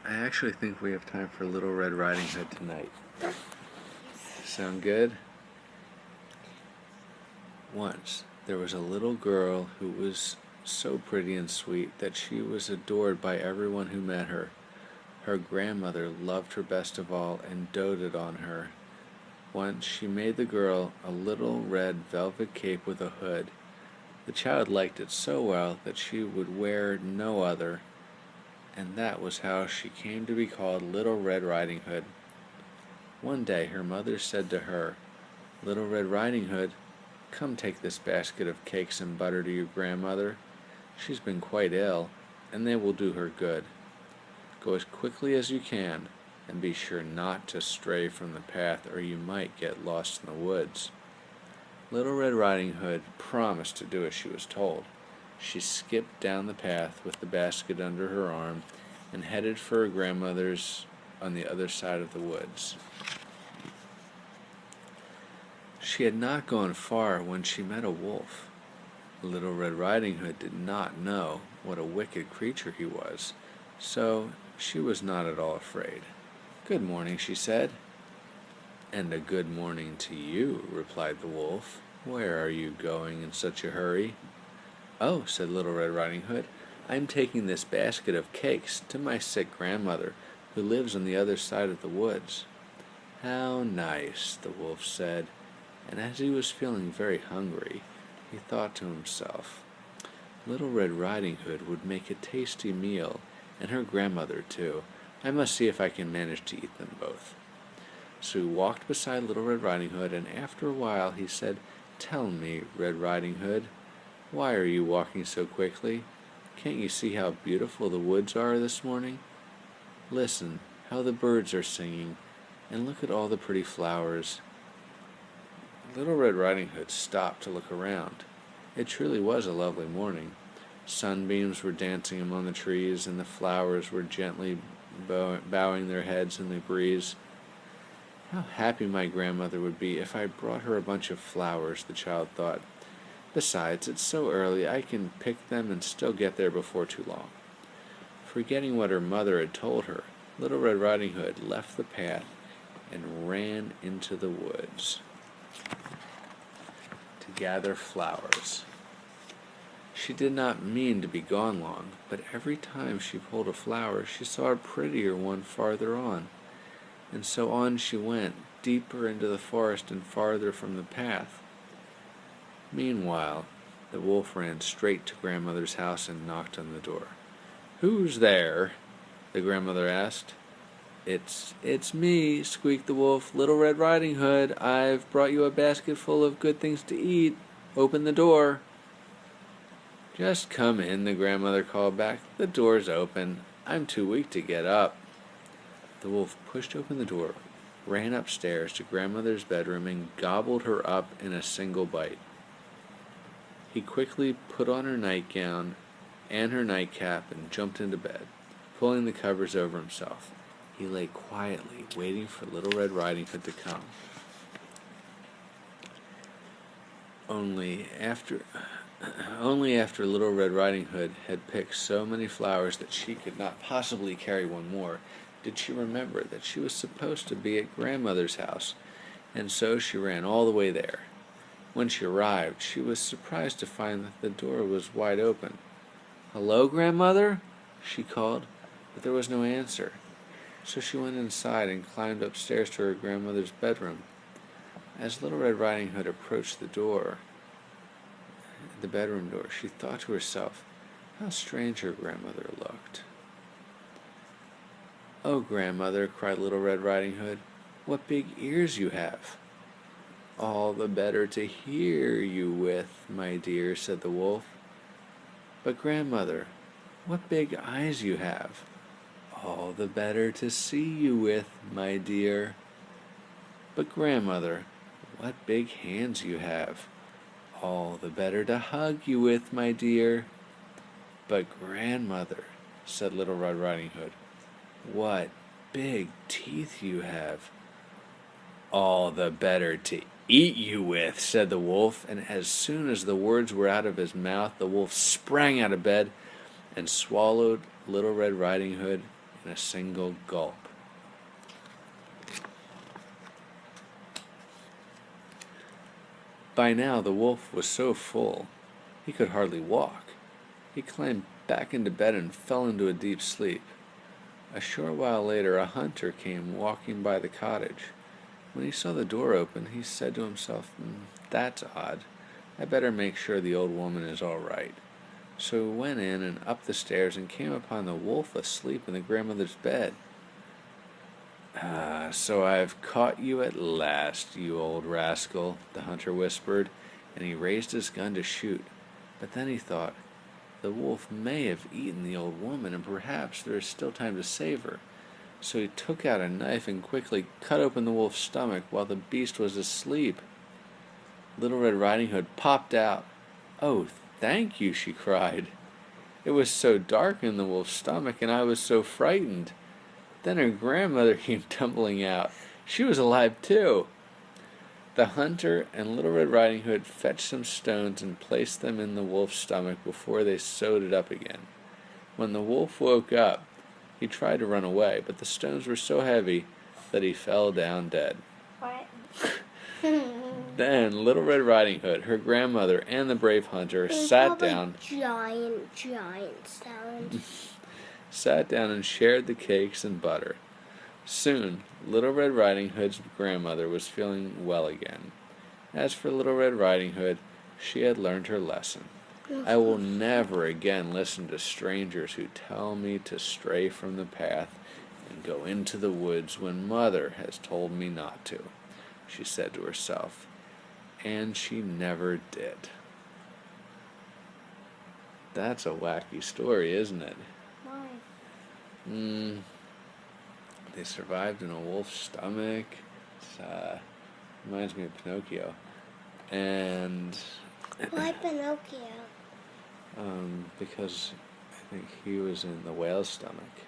I actually think we have time for Little Red Riding Hood tonight. Sound good? Once, there was a little girl who was so pretty and sweet that she was adored by everyone who met her. Her grandmother loved her best of all and doted on her. Once she made the girl a little red velvet cape with a hood. The child liked it so well that she would wear no other, and that was how she came to be called Little Red Riding Hood. One day her mother said to her, "Little Red Riding Hood, come take this basket of cakes and butter to your grandmother. She's been quite ill, and they will do her good. Go as quickly as you can, and be sure not to stray from the path, or you might get lost in the woods." Little Red Riding Hood promised to do as she was told. She skipped down the path with the basket under her arm and headed for her grandmother's on the other side of the woods. She had not gone far when she met a wolf. Little Red Riding Hood did not know what a wicked creature he was, so she was not at all afraid. "Good morning," she said. "And a good morning to you," replied the wolf. "Where are you going in such a hurry?" "Oh," said Little Red Riding Hood, "I'm taking this basket of cakes to my sick grandmother, who lives on the other side of the woods." "How nice," the wolf said, and as he was feeling very hungry, he thought to himself, "Little Red Riding Hood would make a tasty meal, and her grandmother too. I must see if I can manage to eat them both." So he walked beside Little Red Riding Hood, and after a while he said, "Tell me, Red Riding Hood, why are you walking so quickly? Can't you see how beautiful the woods are this morning? Listen how the birds are singing, and look at all the pretty flowers." Little Red Riding Hood stopped to look around. It truly was a lovely morning. Sunbeams were dancing among the trees, and the flowers were gently bowing their heads in the breeze. "How happy my grandmother would be if I brought her a bunch of flowers," the child thought. "Besides, it's so early I can pick them and still get there before too long." Forgetting what her mother had told her, Little Red Riding Hood left the path and ran into the woods to gather flowers. She did not mean to be gone long, but every time she pulled a flower, she saw a prettier one farther on. And so on she went, deeper into the forest and farther from the path. Meanwhile, the wolf ran straight to grandmother's house and knocked on the door. "Who's there?" the grandmother asked. It's me," squeaked the wolf. "Little Red Riding Hood. I've brought you a basket full of good things to eat. Open the door." "Just come in," the grandmother called back. "The door's open. I'm too weak to get up." The wolf pushed open the door, ran upstairs to grandmother's bedroom, and gobbled her up in a single bite. He quickly put on her nightgown and her nightcap and jumped into bed, pulling the covers over himself. He lay quietly, waiting for Little Red Riding Hood to come. Only after Little Red Riding Hood had picked so many flowers that she could not possibly carry one more, did she remember that she was supposed to be at grandmother's house, and so she ran all the way there. When she arrived, she was surprised to find that the door was wide open. "Hello, grandmother?" she called, but there was no answer. So she went inside and climbed upstairs to her grandmother's bedroom. As Little Red Riding Hood approached the bedroom door, she thought to herself, how strange her grandmother looked. "Oh, grandmother," cried Little Red Riding Hood, "what big ears you have!" "All the better to hear you with, my dear," said the wolf. "But, grandmother, what big eyes you have!" "All the better to see you with, my dear." "But, grandmother, what big hands you have!" "All the better to hug you with, my dear." "But, grandmother," said Little Red Riding Hood, "what big teeth you have!" "All the better to eat you with," said the wolf, and as soon as the words were out of his mouth, the wolf sprang out of bed and swallowed Little Red Riding Hood in a single gulp. By now the wolf was so full he could hardly walk. He climbed back into bed and fell into a deep sleep. A short while later a hunter came walking by the cottage. When he saw the door open, he said to himself, "That's odd. I better make sure the old woman is all right." So he went in and up the stairs and came upon the wolf asleep in the grandmother's bed. "Ah, so I've caught you at last, you old rascal," the hunter whispered, and he raised his gun to shoot. But then he thought, the wolf may have eaten the old woman, and perhaps there is still time to save her. So he took out a knife and quickly cut open the wolf's stomach while the beast was asleep. Little Red Riding Hood popped out. "Oh, thank you," she cried. "It was so dark in the wolf's stomach, and I was so frightened." Then her grandmother came tumbling out. She was alive too. The hunter and Little Red Riding Hood fetched some stones and placed them in the wolf's stomach before they sewed it up again. When the wolf woke up, he tried to run away, but the stones were so heavy that he fell down dead. What? Then Little Red Riding Hood, her grandmother, and the brave hunter sat down and shared the cakes and butter. Soon, Little Red Riding Hood's grandmother was feeling well again. As for Little Red Riding Hood, she had learned her lesson. I will never again listen to strangers who tell me to stray from the path and go into the woods when Mother has told me not to, she said to herself. And she never did. That's a wacky story, isn't it? Why? They survived in a wolf's stomach. It reminds me of Pinocchio. And Why Pinocchio? because I think he was in the whale's stomach.